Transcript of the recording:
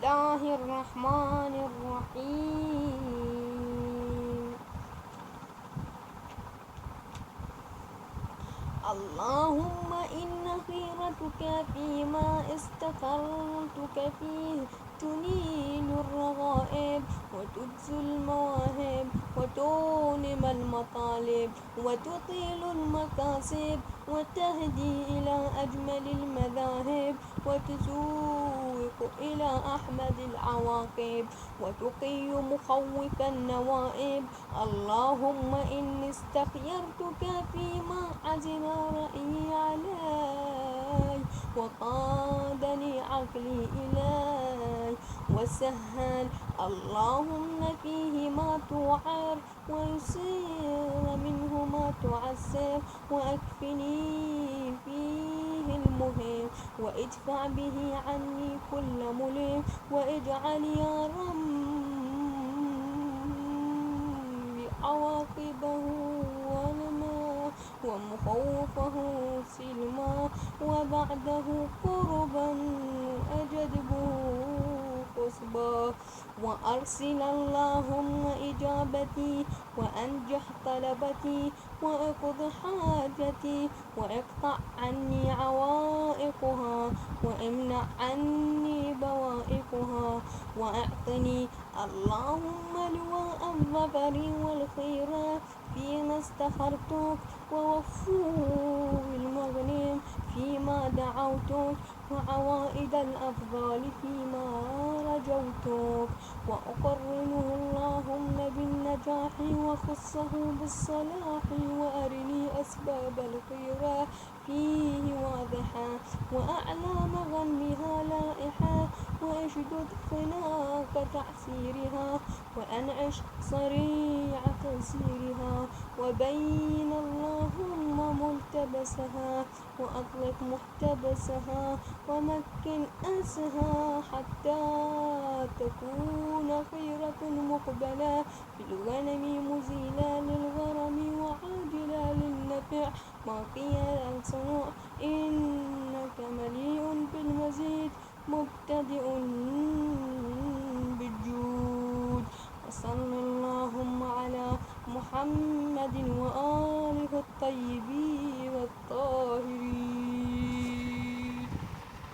الله الرحمن الرحيم. اللهم إن خيرتك فيما استخرتك فيه تنيل الرغائب وتجزي المواهب وتونم المطالب وتطيل المكاسب وتهدي إلى أجمل المذاهب وتسوق إلى أحمد العواقب وتقي مخوف النوائب. اللهم إني استخيرتك فيما عزم رأيي علي وقادني عقلي إلي وسهل اللهم فيه ما توعر ويسير منه ما تعسر وأكفني فيه المهم وادفع به عني كل ملم واجعل يا رب عواقبه ونما ومخوفه سلما وبعده قربا أجدبه قصبا. وأرسل اللهم إجابتي وأنجح طلبتي وأقض حاجتي واقطع عني عوائقها وامنع عني بوائقها وأعطني اللهم لواء الظفر والخيرات فيما استخرتك ووفور المغنم فيما دعوتك وعوائد الأفضال فيما رجوتك وأقرنه اللهم بالنجاح وخصه بالصلاح وأرني أسباب الخيرات فيه واضحة وأعلى مغنها لائحة واشدد خناق تعسيرها وأنعش صريع تيسيرها وبين اللهم ملتبسها وأطلق محتبسها ومكن أسها حتى تكون خيرة مقبلة بالغنم مزيلة للغرم وعاجلة للنفع باقية الصنوع إنك مليء بالمزيد مبتدئ بالجود. وصل اللهم على محمد وآله الطيبين